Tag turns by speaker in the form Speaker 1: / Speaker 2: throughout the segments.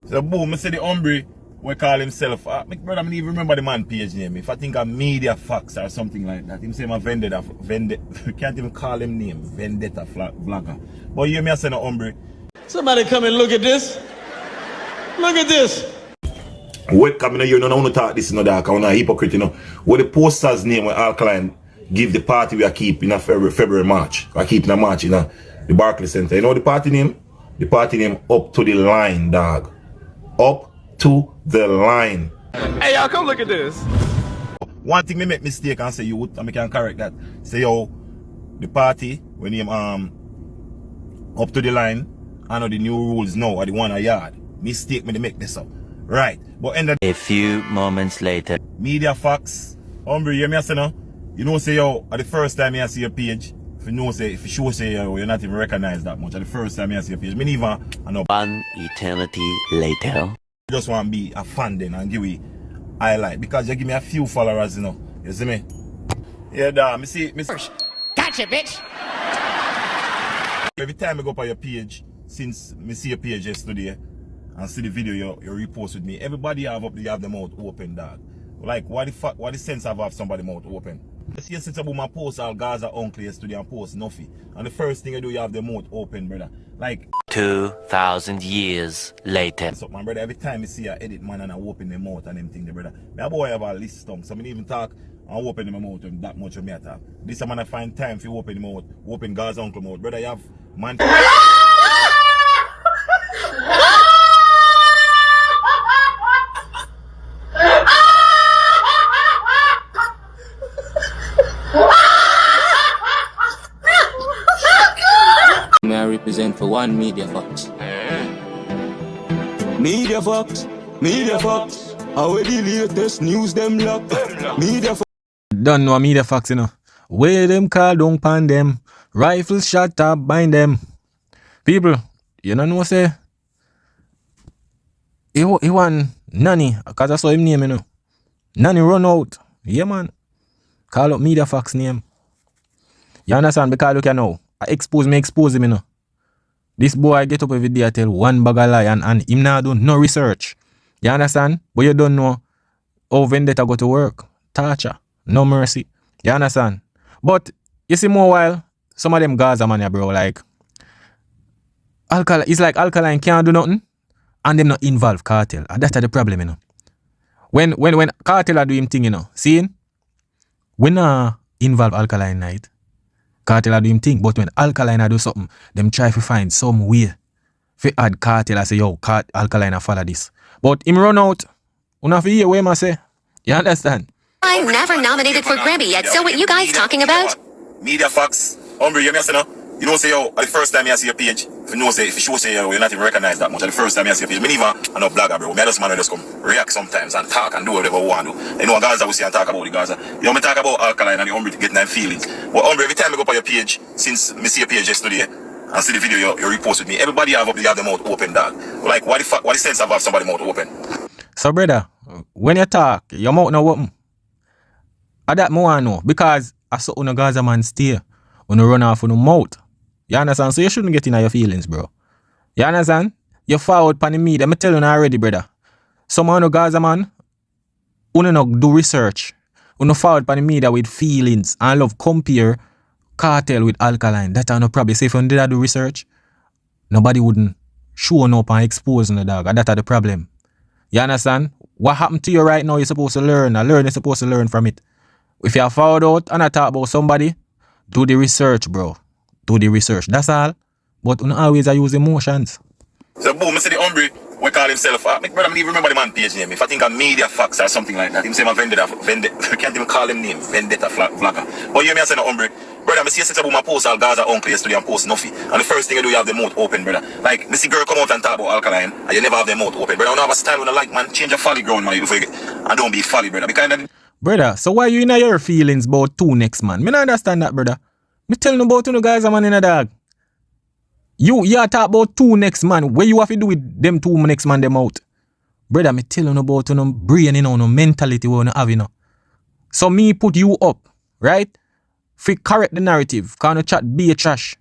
Speaker 1: So boom, I say the hombre we call himself. My brother, I don't even remember the man page name. If I think of Mediafacts or something like that, him say my vendetta, can't even call him name, vendetta vlogger. But you hear me, I say no hombre.
Speaker 2: Somebody come and look at this. Look at this.
Speaker 1: Welcome, you know, you don't want to talk this, you know, dark, I'm not a hypocrite, you know. What the poster's name when Alkaline give the party we are keeping in February, March. I keep in a March, you know, the Barclays Center. You know the party name? The party name Up to the Line, dog. Up to the Line.
Speaker 2: Hey, y'all, come look at this.
Speaker 1: One thing me make mistake and say you, and I can correct that. Say yo, the party when him Up to the Line, I know the new rules now are the one a yard. Mistake me to make this up. Right. But end
Speaker 3: a few moments later.
Speaker 1: Mediafacts. Hombre, you hear me I say no? You know say yo, at the first time I see your page, if you show say yo, you're not even recognized that much. At the first time I see your page. Me even I know.
Speaker 3: One eternity later.
Speaker 1: Just want to be a fan then and give me highlight because you give me a few followers, you know. You see me? Yeah, da, me see.
Speaker 4: Gotcha, bitch.
Speaker 1: Every time I go up on your page, since me see your page yesterday and see the video you repost with me, everybody have the mouth open, dog. Like, what the sense of have somebody mouth open? You see, since about my post all Gaza uncle yesterday and post nothing, and the first thing you do, you have the mouth open, brother. Like
Speaker 3: 2,000 years later.
Speaker 1: So, my brother, every time you see I edit man and I open my mouth and them thing, brother. My boy have a list tongue, so I even talk and open my mouth and that much of me I talk. This man I find time for open the mouth, open Gaza uncle mouth, brother. You have man.
Speaker 5: I represent for one Mediafacts. Mediafacts. How the latest news them lock. Mediafacts.
Speaker 6: Don't know Mediafacts, you know. Where them call don't pan them. Rifles shot up bind them. People, you know say. He want Nanny, cause I saw him name, you know. Nanny run out. Yeah man. Call up Mediafacts name. You understand? Because look you know. I expose him, you know. This boy get up every day I tell one bag of lie and him not do no research. You understand? But you don't know how vendetta go to work. Torture. No mercy. You understand? But you see more while some of them Gaza man, bro, like Alkaline, it's like Alkaline can't do nothing and them not involve cartel. And that's the problem, you know. When cartel are doing thing, you know, seeing we not involve Alkaline night. Cartel are doing thing, but when Alkaline do something, them try to find some way to add cartel. I say, yo, Alkaline follow this. But him run out. You have to hear what I say. You understand?
Speaker 7: I'm never nominated for Grammy yet, so what you guys talking about?
Speaker 1: Mediafacts. Hombre, you hear me say no? You know say yo, at the first time I see your page, if you show say yo, you're not even recognized that much. At the first time I see your page, me even I'm not blogger, bro. Me just man just come react sometimes and talk and do whatever we want to do. You know Gaza we see and talk about the Gaza. You know me talk about Alkaline and the hombre to get them feelings. But hombre, every time I go up on your page, since me see your page yesterday and see the video you repost with me, everybody have the mouth open, dog. Like what the sense of have somebody mouth open?
Speaker 6: So brother, when you talk, your mouth not open. I that more I know because I saw on a Gaza man stay on run off on the mouth. You understand? So you shouldn't get in your feelings, bro. You understand? You forward pan the media. I tell you already, brother. Some of the Gaza man, who no do research, who no forward pan the media with feelings and love compare cartel with Alkaline. That are no problem. Say if you did do research, nobody wouldn't show up and expose the dog. And that's the problem. You understand? What happened to you right now, you're supposed to learn. And you're supposed to learn from it. If you are found out and I talk about somebody, do the research, bro. Do the research. That's all. But you always use emotions.
Speaker 1: So boom, I see the hombre we call himself. My brother, I don't even remember the man page name. If I think of Mediafacts or something like that, him say my vendetta. I can't even call him name. Vendetta vlogger. But you hear me I say no hombre. Brother, I see since about my post all Gaza uncle yesterday and post nothing. And the first thing you do, you have the mouth open, brother. Like, I see girl come out and talk about Alkaline, and you never have the mouth open. Brother, you don't have a style when I like, man. Change your folly ground, man. And don't be folly, brother. Because
Speaker 6: brother, so why you in your feelings about two next man? Me not understand that, brother. Me telling about you guys, man, in a dog. You talk about two next man. What you have to do with them two next man them out? Brother, me telling about you brain, you know, no mentality we have, you know. So me put you up, right? Fi correct the narrative. Can't chat be a trash.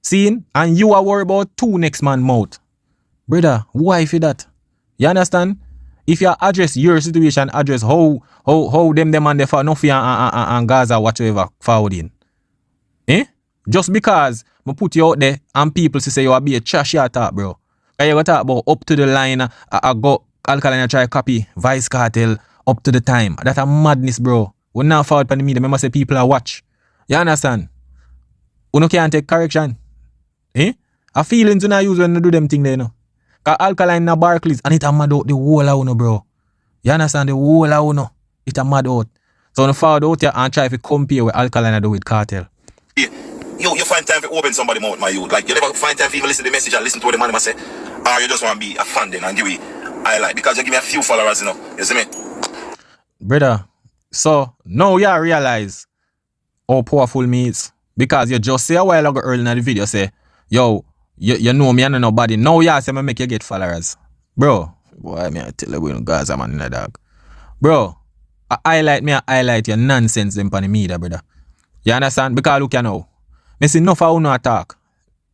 Speaker 6: Seeing? And you are worried about two next man mouth. Brother, why for that? You understand? If you address your situation, address how them and the for no fear and Gaza whatsoever forwarding. Eh? Just because I put you out there and people say you are be a trash talk, bro. And you go talk about up to the line, I go Alkaline try copy Vice Cartel up to the time. That's a madness, bro. We now forward for the media. Remember say people are watch. You understand? You can't take correction. Eh? A feelings you not use when you do them thing there, you know. Cause Alkaline na Barclays and it a mad out the whole of you, bro. You understand? The whole of you, it a mad out. So you forward out here and try to compare with Alkaline do with Cartel.
Speaker 1: Yeah. You find time to open somebody mouth, my youth. Like, you never find time to even listen to the message and listen to what the man must say. Or you just want to be a fan then and give me highlight. Because you give me a few followers, you know. You see me?
Speaker 6: Brother, so now you realize how powerful me is. Because you just say a while ago early in the video, say, yo, you know me and nobody. Now you say me make you get followers. Bro, boy, me I tell you, we no Gaza man in the dog. Bro, I highlight your nonsense them on the media, brother. You understand? Because look you now. Me see enough of you attack.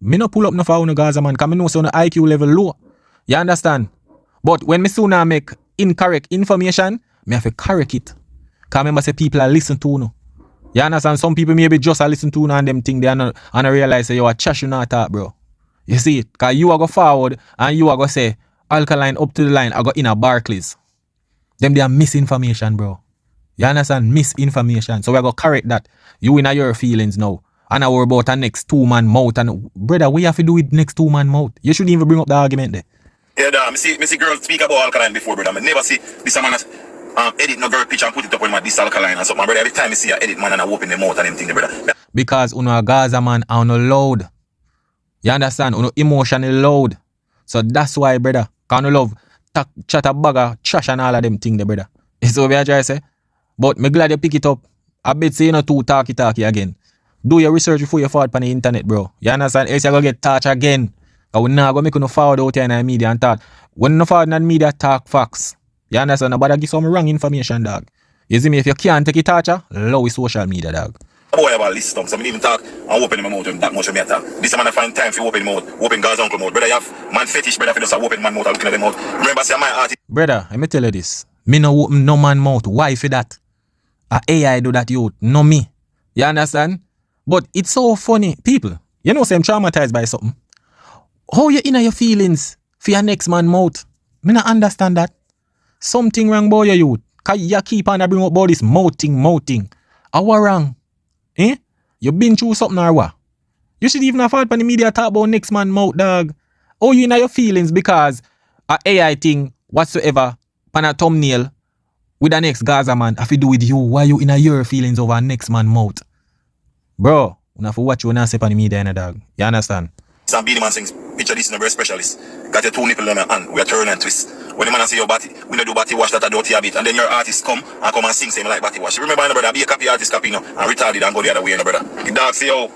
Speaker 6: Me no pull up enough of you Gaza man, because me know so the IQ level low. You understand? But when me sooner make incorrect information, me have to correct it. Because remember say people are listen to you. You understand? Some people maybe just a listen to you and them thing they and I realize say you are trash you not talk, bro. You see it? Because you are go forward and you are go say Alkaline up to the line, I go in a Barclays. Them they are misinformation, bro. You understand? Misinformation. So we are going to correct that. You in your feelings now. And I worry about a next 2-man mouth. And brother, what you have to do with next 2-man mouth? You shouldn't even bring up the argument there.
Speaker 1: Yeah, I see girls speak about Alkaline before, brother. I never see this man edit no girl picture and put it up with my this Alkaline and something, brother. Every time I see a edit man and I open the mouth and them thing, brother.
Speaker 6: Because uno a Gaza man and uno loud. You understand? Uno emotionally loud. So that's why, brother. Because uno love chat a bagger, trash and all of them thing, brother. It's what I try to say. But me glad you pick it up. I bet say you know too talky again. Do your research before you forward on the internet, bro. You understand? Else you go get touched again. Because we not going to make you forward out here in the media and talk. When you forward in the media, talk facts. You understand? Nobody give some wrong information, dog. You see me? If you can't take it touch, low with social media, dog.
Speaker 1: Boy about list stuff. So I even talk and open my mouth with that much of me talk. This man I find time for open mouth, open Gaza uncle mouth. Brother, you have man fetish, brother, for just open man mouth and looking at them mouth. Remember, say my artist.
Speaker 6: Brother, let me tell you this. Me no open no man mouth. Why for that? A AI do that, you, no me. You understand? But it's so funny. People, you know, say I'm traumatized by something. How you in your feelings for your next man mouth? Me not understand that. Something wrong about your youth. Cause you keep on bring up about this mouthing. How wrong? Eh? You been through something or what? You should even have heard on the media talk about next man mouth, dog. How you in your feelings because a AI thing whatsoever on a thumbnail with the next Gaza man have to do with you. Why you in your feelings over next man mouth? Bro, you have to watch you and say on the media, dog. You understand?
Speaker 1: Some Beanie Man sings, picture this in a breast specialist. Got your 2 nipple on your hand, we are turn and twist. When the man say your body, we don't do body wash that a dirty habit. And then your artist come and sing same like body wash. Remember, brother, be a copy artist copy now and retarded and go the other way, brother. The dog say, yo,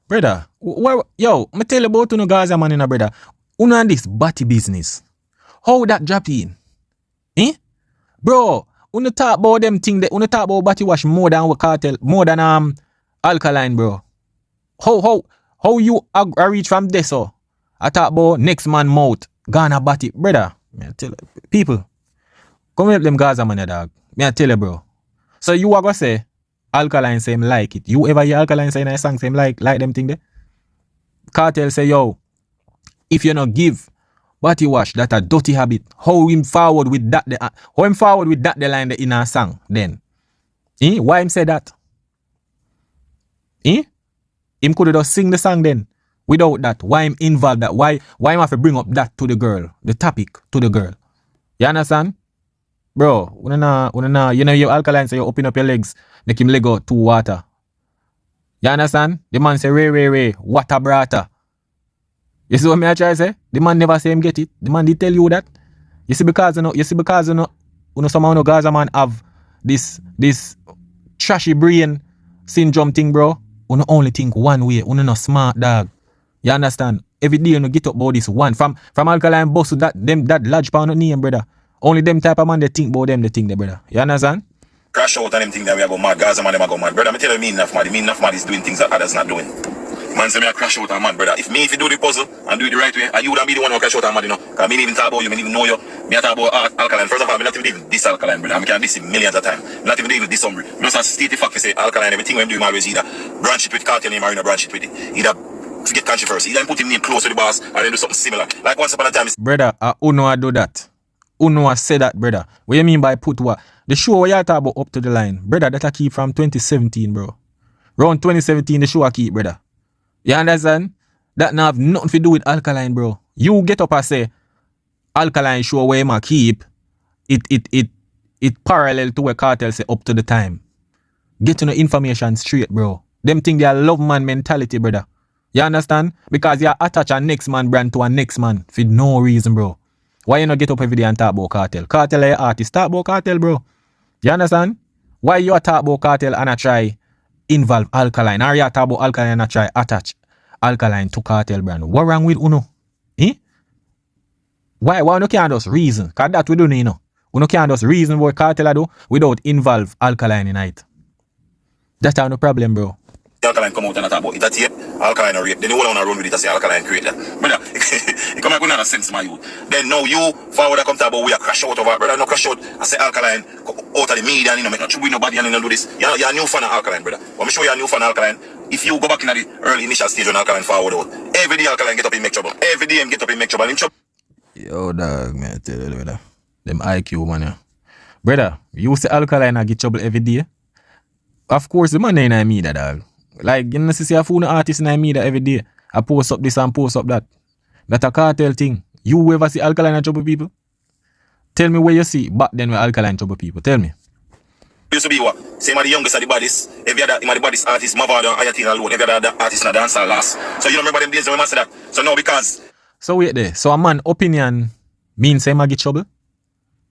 Speaker 6: brother, yo, me tell you about you Gaza man in brother. Uno and this body business. How that dropped in? Eh? Bro, uno talk about them thing that uno talk about body wash more than Cartel, more than Alkaline, bro. How you reach from this so? I talk about next man mouth, Ghana body, brother. Me I tell you, people, come help them Gaza man, dog. Me I tell you, bro. So you are gonna say Alkaline say him like it. You ever hear Alkaline say in a song say him like them thing there? Cartel say, yo, if you not give body wash that a dirty habit, how him forward with that the line in a song then? Eh? Why him say that? Eh? Him could have just sing the song then. Without that, why him involved that? Why him have to bring up that to the girl? The topic to the girl. You understand? Bro, you know your Alkaline say you open up your legs, make him leg out to water. You understand? The man say, Ray, water brata. You see what me I try to say? The man never say him get it. The man did tell you that. You see because some of Gaza man have this trashy brain syndrome thing, bro. You only think one way. You not smart, dog. You understand? Every day you get up about this one. From Alkaline boss to that large pound of name, brother. Only them type of man they think about them, they think, brother. You understand?
Speaker 1: Crash out and them think that we are go mad. Gaza man, them are go mad. Brother, I tell you, me enough mad. Me enough mad is doing things that others not doing. Man say me a crash out a man, brother. If you do the puzzle and do it the right way, and you would be the one who crash out a man, you know. Cause me even talk about you, me even know you. Me a talk about Alkaline. First of all, me not even this Alkaline, brother. I can diss him millions of times. Not even this Hombre. Me just state the fact for say Alkaline, everything when him do him always either branch it with cartel name or in a branch it with it. Either forget controversy, either put him name close to the boss or then do something similar. Like once upon a time.
Speaker 6: Brother, Uno I do that. Uno I say that, brother. What you mean by put what? The show where you talk about up to the line, brother, that I keep from 2017, bro. Around 2017, the show I keep, brother. You understand? That now have nothing to do with Alkaline, bro. You get up and say Alkaline show where you keep it parallel to where cartel say up to the time. Get to the information straight, bro. Them think they are love man mentality, brother. You understand? Because you attach a next man brand to a next man for no reason, bro. Why you not get up every day and talk about cartel? Cartel are your artist. Talk about cartel, bro. You understand? Why you talk about cartel and I try involve Alkaline? Or you talk about Alkaline and I try attach Alkaline to cartel brand? What wrong with Uno? Eh? Why you can't just reason? Because that we don't know, you know. Uno can't just reason what cartel do without involve Alkaline in it. That's no problem, bro.
Speaker 1: Alkaline come out and talk about it. That's it. Alkaline or rape. Then you all on a run with it and say Alkaline create that. Brother, it come like sense, my you. Then now you forward come talk about we are crash out over. Brother, no crash out. I say Alkaline out of the media and you know make no trouble with nobody and you know do this. You're a new fan of Alkaline, brother. Let me show you a new fan of Alkaline. If you go back in the early initial stage when Alkaline forward out, every day Alkaline get up and make trouble. Every day him get up and make trouble.
Speaker 6: Yo, dog, man, I tell you, brother. Them IQ, man, yeah. Brother, you say Alkaline and get trouble every day? Of course, the man ain't in media, dog. Like, you know, see a fool artist in media every day. I post up this and post up that. That's a cartel thing. You ever see Alkaline and trouble people? Tell me where you see back then with Alkaline trouble people. Tell me.
Speaker 1: Used to be what? Same as the youngest of the baddest. Every other the baddest artist, Mavado and Ayatina alone. Every other artist in the dancehall last. So you don't remember them days when we say that? So now because...
Speaker 6: So wait there. So a man opinion means say him get trouble?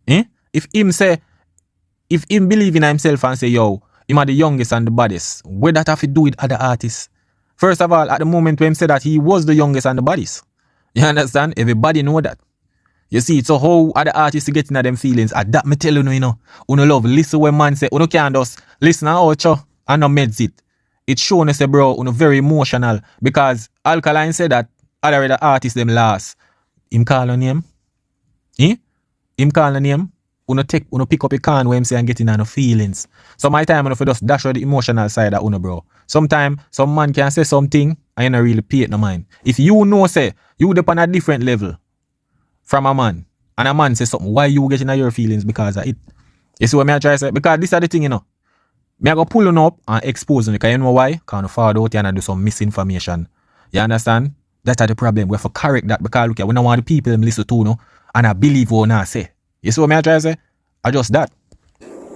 Speaker 6: Eh? If him believe in himself and say, yo, him are the youngest and the baddest, what that have to do with other artists? First of all, at the moment when him said that he was the youngest and the baddest. You understand? Everybody know that. You see, so how other artists get into them feelings? At that me tell you, you know, uno love listen when man say, uno can't just listen and outro and no meds it. It shown us say, bro, uno very emotional because Alkaline said that other artists them last. Him call on name? Eh? Him call on name? Uno pick up a can where him say and get in no feelings. So my time uno for just dash out the emotional side of uno, bro. Sometimes some man can say something and you not really pay it no mind. If you know say you up on a different level from a man and a man say something, why you getting your feelings because of it? You see what I try to say? Because this is the thing, you know. Me I go pull on up and expose you because you know why? Because you forward out and do some misinformation. You understand? That's the problem. We have to correct that because look, we don't want the people them listen to, no, and I believe what I say. You see what I try to say? I just that.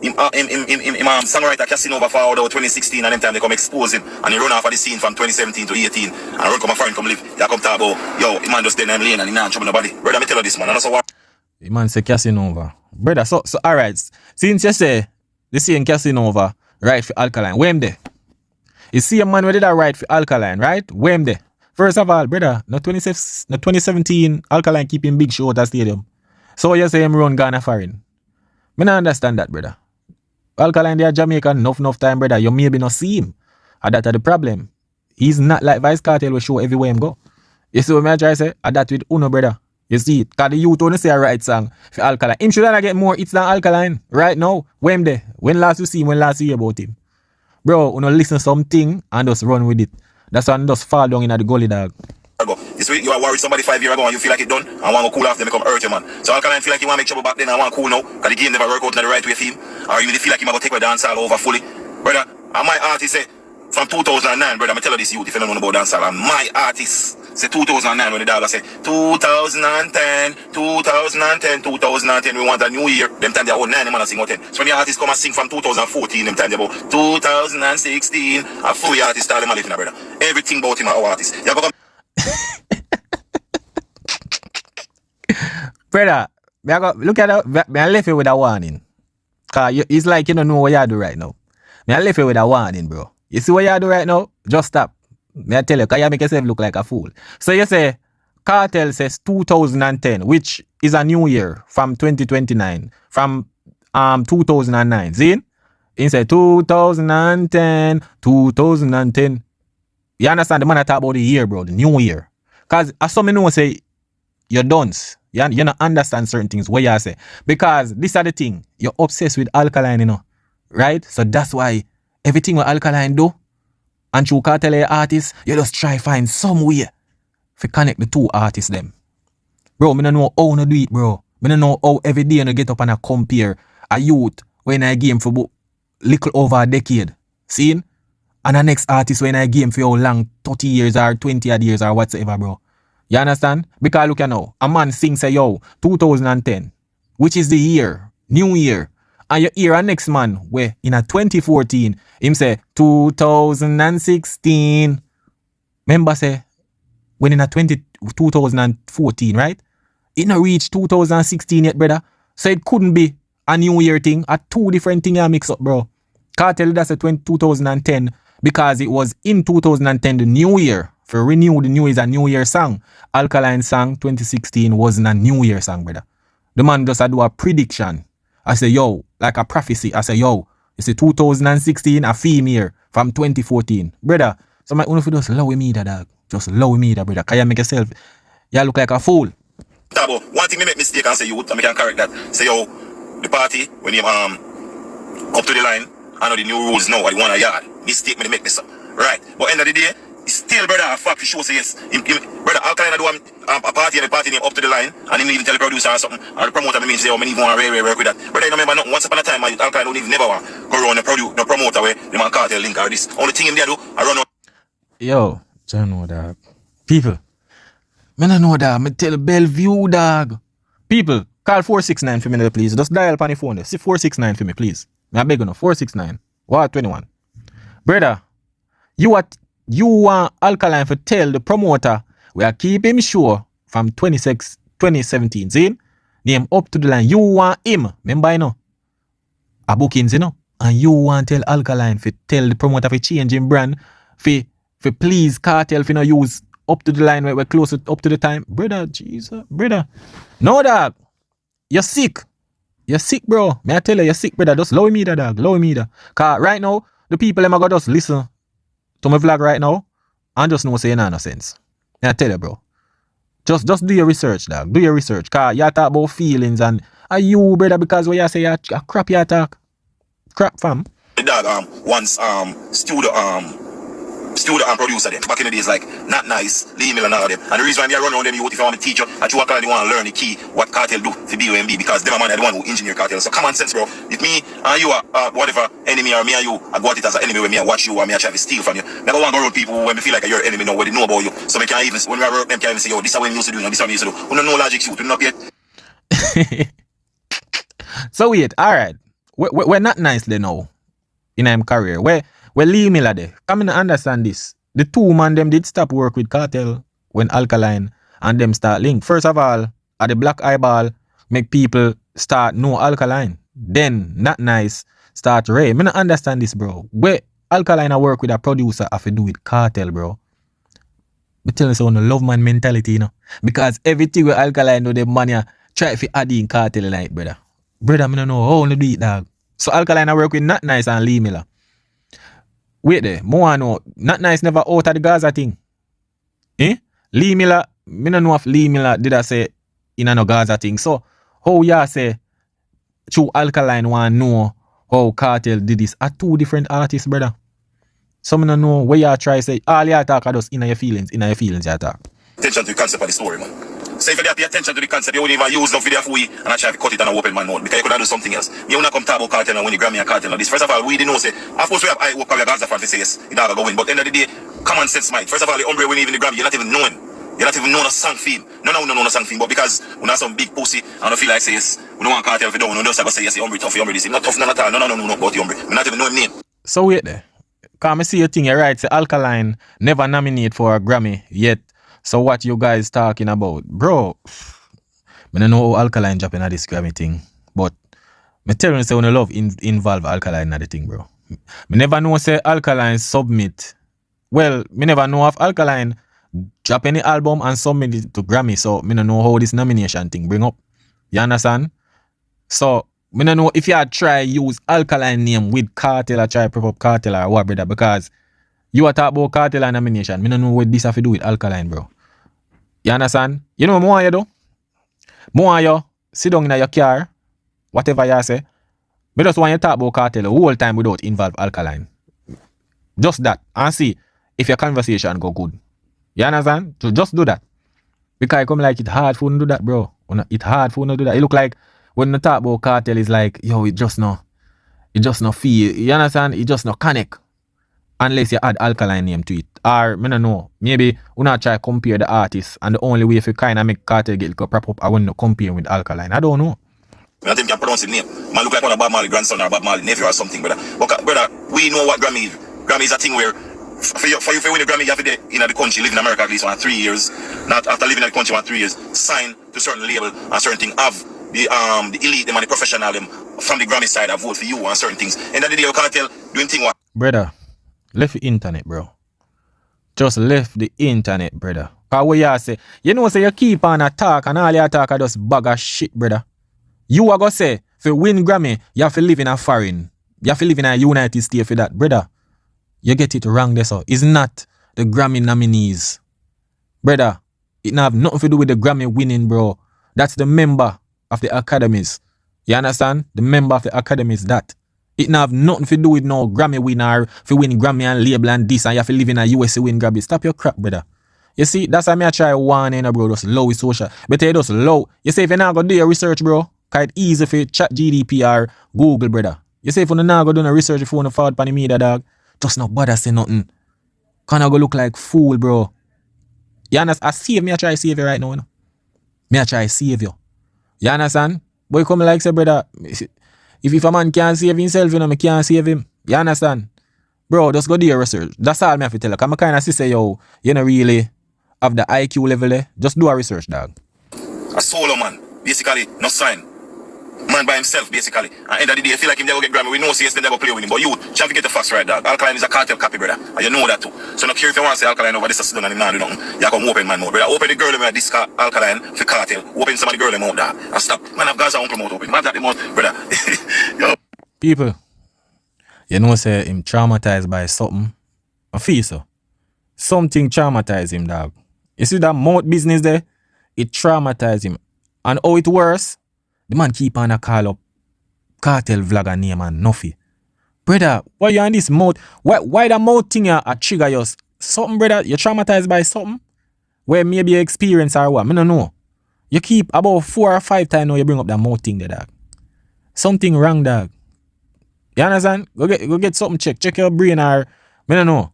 Speaker 6: Songwriter Casanova forward out 2016 and them time they come expose him and he run off of the scene from 2017 to 18 and run come a foreign come live. You come talk about, yo, the man just dead in lane and he not trouble nobody. Brother, me tell you this man, and that's what. The man say Casanova. Brother, so alright. Since you say the same Casanova right for Alkaline, where am there? You see a man who did that right for Alkaline, right? Where am there? First of all, brother, no 2017 Alkaline keeping big show at the stadium. So you say him run Ghana foreign. Me not understand that, brother. Alkaline they are Jamaican enough time, brother. You maybe not see him. And that's the problem. He's not like Vice Cartel will show everywhere him go. You see what I try to say? And that with Uno, brother. You see it. Because the youth only say a right song for Alkaline. Him should not get more hits than Alkaline right now. When there? When last you see him? When last you hear about him? Bro, Uno listen something and just run with it. That's why I just fall down in the gully, dog.
Speaker 1: This week you are worried somebody 5 years ago and you feel like it done and want to cool off, then become hurt you, man. So Alkaline feel like you want to make trouble back then and want to cool now because the game never work out in the right way for him. Or you really feel like you might go take a dancehall over fully. Brother, and my artist say from 2009, brother, I tell you this youth if you don't know about dancehall, and my artist say 2009 when the dog say 2010, we want a new year. Them time they are 9 man sing out 10. So when the artist come and sing from 2014, them time they about 2016, a full artist style them a living, brother. Everything about him are our artist. You go
Speaker 6: Brother, look at that. I left you with a warning. Cause it's like you don't know what you do right now. I left you with a warning, bro. You see what you do right now? Just stop. I tell you, cause you make yourself look like a fool. So you say, Cartel says 2010, which is a new year from 2029, from 2009. See? He said 2010. You understand? The man I talk about the year, bro, the new year. Cause as some know say you're dunce. You not understand certain things what you say. Because this are the thing. You're obsessed with Alkaline, you know. Right? So that's why everything what Alkaline do and through cartel artists, you just try find some way to connect the two artists them. Bro, me don't know how to do it, bro. Me don't know how every day you get up and I compare a youth when I game for little over a decade. See? And the next artist when I game for how long, 30 years or 20 odd years or whatsoever, bro. You understand? Because look at now, a man sing say, yo, 2010, which is the year, new year. And you hear a next man where in a 2014, him say 2016. Remember say, when in a 2014, right? It not reach 2016 yet, brother. So it couldn't be a new year thing. A two different thing you mix up, bro. Can't tell you that's a 2010 because it was in 2010, the new year. For renew the new is a new year song. Alkaline song 2016 wasn't a new year song, brother. The man just do a prediction. I say, yo, like a prophecy. I say, yo, it's a 2016, a theme year from 2014. Brother, so my if you just love me that, dog. Just love me that, brother. Can you make yourself, you look like a fool.
Speaker 1: Tabo, one thing me make mistake and say you would, and me can correct that. Say, yo, the party, when you up to the line, I know the new rules now, I want a yard. Mistake me to make this up. Right. But end of the day, still, brother, a fact for sure say yes. Brother, Alkaline do a party and the party name up to the line, and he even tell the producer or something, or the promoter me say, oh, me even want to work with that. Brother, you remember nothing. Once upon a time, Alkaline don't even never want go around the promoter where the man cartel link or this. Only thing him there do, I run out.
Speaker 6: Yo, I know that. People, me no know that. Me tell Bellevue, dog. People, call 469 for me, please. Just dial on the phone there. See 469 for me, please. I beg you no, 469. What 21. Brother, you want Alkaline to tell the promoter we are keeping him sure from 2017. See? Name up to the line. You want him. Remember, you know? A bookings, you know? And you want tell Alkaline to tell the promoter to change him brand for please cartel for no use up to the line where we're close up to the time. Brother, Jesus, brother. No, dog. You're sick. You're sick, bro. May I tell you, you're sick, brother. Just lower me that, dog. Lower me that. Because right now, the people them are going to just listen to my vlog right now and just know say no sense. May I tell you, bro. Just do your research, dog. Do your research. Because you talk about feelings and are you, brother, because what you say, you crap you talk. Crap, fam.
Speaker 1: The dog once studio and producer them back in the days like not nice, leave me and all of them. And the reason why I run around them, you if I want to teach you, at you want to learn the key what cartel do for BOMB because them man are the one who engineer cartel. So common sense, bro. If me and you are whatever enemy or me and you, I got it as an enemy when me I watch you or me I try to steal from you. Never want to go around people when me feel like you're enemy know what they know about you. So me can't even when we are them can't even say, yo, this is what we used to do, this is what we used to do. We don't know logic shoot, we don't get.
Speaker 6: So wait, alright. We're not nicely now in our career. We're Lee Miller there. Come and understand this. The two man them did stop work with cartel when Alkaline and them start link. First of all, at the black eyeball make people start know Alkaline. Then not nice start Ray. Me not understand this, bro. Where Alkaline work with a producer have to do with cartel, bro. Me tell you so on the love man mentality, you know. Because everything with Alkaline do the money try to add in cartel like brother. Brother, me don't know how to do it, dog. So Alkaline work with Not Nice and Lee Miller. Wait there, more know. Not Nice never out of the Gaza thing. Eh? Lee Miller, me don't know if Lee Miller did I say in a no Gaza thing. So how ya say true Alkaline want know how cartel did this are two different artists, brother. Some don't know where you try say all you talk are just in your feelings you talk.
Speaker 1: Attention to the concept of the story, man. So if you pay attention to the concept, you won't even use no video for we and I try to cut it on a open man mode because you could do something else. You wanna come talk about cartel and when you Grammy a cartel and this. First of all, we didn't know say of course we have I work with Gaza fan to say yes, it all go win. But at the end of the day, common sense might. First of all, the hombre when even the Grammy, you're not even knowing. You're not even knowing a song theme. No a song theme, but because we not some big pussy and I feel like say yes, we don't want cartel if you don't, we just have to say yes, the hombre tough, the hombre this. He's not tough none at all. No, about the hombre. We not even know him name.
Speaker 6: So wait there. Cause I see your thing, you're right. Say Alkaline never nominate for a Grammy yet. So what you guys talking about? Bro, I don't know how Alkaline dropping at this Grammy thing. But I tell you say when love involve Alkaline at the thing, bro. I never know say Alkaline submit. Well, me never know if Alkaline drop any album and submit it to Grammy. So I don't know how this nomination thing bring up. You understand? So I don't know if you try use Alkaline name with cartel or try prop up cartel or what, brother, because You are talk about cartel and nomination. Me don't know what this have to do with Alkaline, bro. You understand? You know what more you do? More you sit down in your car, whatever you say. Me just want you talk about cartel the whole time without involve Alkaline. Just that. And see if your conversation go good. You understand? So just do that. Because I come like it hard for you to do that, bro. It's hard for you to do that. It look like when you talk about cartel, it's like, yo, it just no feel. You understand? It just no connect. Unless you add Alkaline name to it. Or, I don't know, maybe you not try to compare the artists and the only way if you kind of make cartel get prop up, I want to compare with Alkaline. I don't know.
Speaker 1: I don't think you can pronounce his name. Man look like one of Bob Marley grandson or Bob Marley nephew or something, brother. But, brother, we know what Grammy is. Grammy is a thing where for you to win a Grammy, you have to be in the country, live in America at least 3 years. Not after living in the country 3 years, sign to certain label and certain thing. Have the elite, them and the professional, them from the Grammy side, I vote for you and certain things. And the day you can't tell doing thing what.
Speaker 6: Brother, left the internet, bro. Just left the internet, brother. Cause what you say, you know, say you keep on attack and all you attack are just bag of shit, brother. You are gonna say, for win Grammy, you have to live in a foreign. You have to live in a United States for that, brother. You get it wrong there, so. It's not the Grammy nominees. Brother, it not have nothing to do with the Grammy winning, bro. That's the member of the academies. You understand? The member of the academies, that. It not have nothing to do with no Grammy winner, for win Grammy and label and this, and you have to live in a USA win Grammy. Stop your crap, brother. You see, that's why I try warning, bro, just low with social. But you just low. You say if you're not going to do your research, bro, quite easy for chat GDP or Google, brother. You say if you're not going to do no research, if you want to forward on the media, dog, just not bother say nothing. Can't go look like fool, bro. You understand? I save me, I try to save you right now, you know? Me, I try to save you. You understand? But you come like say, brother, if a man can't save himself, you know, me can't save him. You understand? Bro, just go do your research. That's all me have to tell you. Because I kind of say, yo, you know, really have the IQ level there. Just do a research, dog.
Speaker 1: A solo man, basically, no sign. Man by himself, basically. And end of the day, you feel like him never get Grammy. We know CS they never play with him. But you, try to get the facts right, dog. Alkaline is a cartel copy, brother. And you know that too. So no care if you want to say Alkaline over this is done and him not do nothing. You come open man more, brother. Open the girl with this Alkaline for cartel. Open some of the girl them out, dog. And stop. Man have Gaza uncle mouth open. Man that them out, brother. Yo.
Speaker 6: People, you know say him traumatized by something. I feel so. Something traumatized him, dog. You see that mouth business there? It traumatized him. And how it worse? The man keep on a call up cartel vlogger name and nothing. Brother, why you on this mouth? Why the mouth thing a trigger you? Something, brother, you're traumatized by something? Where maybe you experience or what? I don't know. You keep about 4 or 5 times now you bring up that mouth thing there, dog. Something wrong, dog. You understand? Go get something checked. Check your brain or I don't know.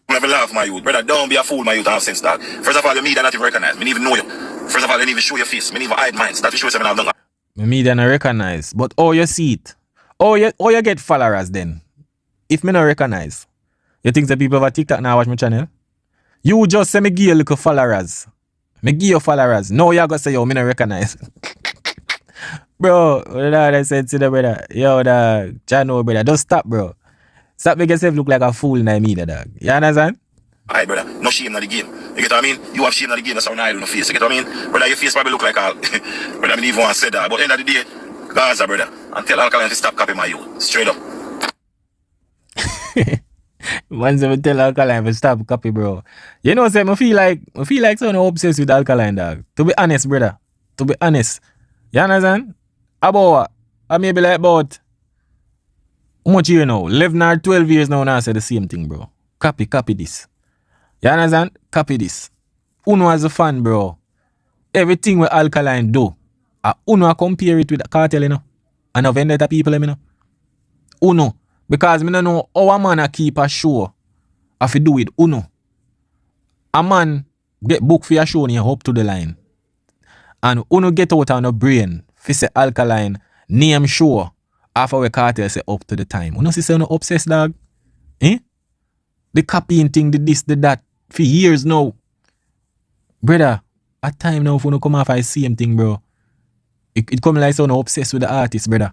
Speaker 1: Never laugh, my youth. Brother, don't be a fool, my youth, have sense, dog. First of all, your media not even recognize. Me even know you. First of all, they even show your face. Me even hide minds. That will show yourself I've done.
Speaker 6: My media not recognize. But oh you see it. Oh you get followers then. If me not recognize. You think the people over TikTok now watch my channel? You just say me give you little followers. Me give you followers. No, you gonna say yo, me not recognize. Bro, what I said to the brother? Yo, the channel, brother, don't stop, bro. Stop making yourself look like a fool in the media, dog. You understand?
Speaker 1: Alright, brother, no shame in the game. You get what I mean? You have shame in the game, that's how I do no face. You get what I mean? Brother, your face probably look like all. Brother, I mean, even want to say that. But end of the day, Gaza, brother, and tell Alkaline to stop copying my youth. Straight up.
Speaker 6: Once I tell Alkaline to stop copy, bro. You know, say, I feel like someone obsessed with Alkaline, dog. To be honest, brother. To be honest. You understand? About what? I maybe like about how much year now? 11 or 12 years now, I say the same thing, bro. Copy this. You understand? Copy this. Uno as a fan, bro. Everything with Alkaline do. Uno compare it with the cartel, you know. And a vendetta people, you know. Uno. Because I don't know how a man a keep a show. Have to do with Uno. A man get book for your show and you up to the line. And Uno get out on the brain. Fi say Alkaline name show. After we cartel say up to the time. Uno say no obsessed, dog. Eh? The copying thing, the this, the that. For years now. Brother, at time now if you come off I see him thing, bro. It come like someone obsessed with the artist, brother.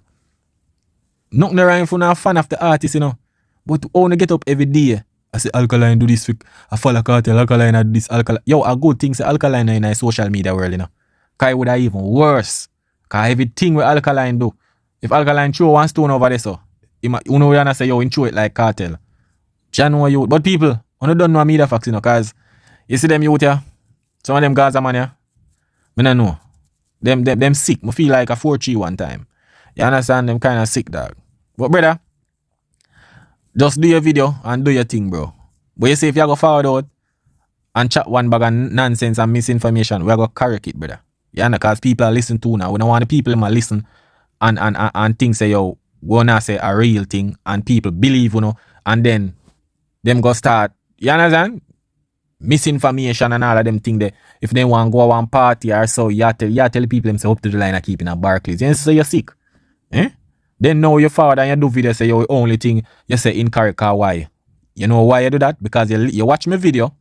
Speaker 6: Nothing wrong if you're not a fan of the artist, you know. But you only get up every day. I say Alkaline do this, I follow cartel, Alkaline do this, Alkaline. Yo, a good thing say Alkaline in a social media world, you know. Cause it would have even worse. Cause everything with Alkaline do. If Alkaline throw one stone over there, so you know you say yo, throw it like cartel. January youth. But people, when you don't know Mediafacts, you know, cause you see them youth here, some of them Gaza man here, I don't know. Them sick. I feel like a 4-3 one time. You understand? Them kind of sick, dog. But brother, just do your video and do your thing, bro. But you say if you go forward out and chat one bag of nonsense and misinformation, we are going to correct it, brother. You know, because people are listening to now. We don't want the people to listen and think say, yo, we want to say a real thing and people believe, you know, and then them go start, you understand? Misinformation and all of them thing that if they want to go one party or so, you tell people them say up to the line of keeping a Barclays. You say you're sick. Then now you forward and you do video say your only thing you say incorrect or why. You know why you do that? Because you watch my video,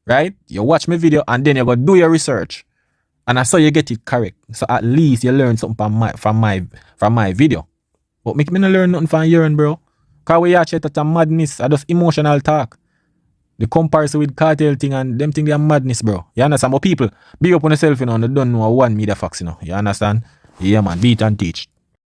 Speaker 6: right? You watch my video and then you go do your research. And I saw you get it correct. So at least you learn something from my video. But make me not learn nothing from your bro. Cause we actually touch a madness. I just emotional talk. The comparison with cartel thing and them thing they are madness, bro. You understand? But people, be up on yourself, you know, and they don't know one Mediafacts, you know. You understand? Yeah, man. Beat and teach.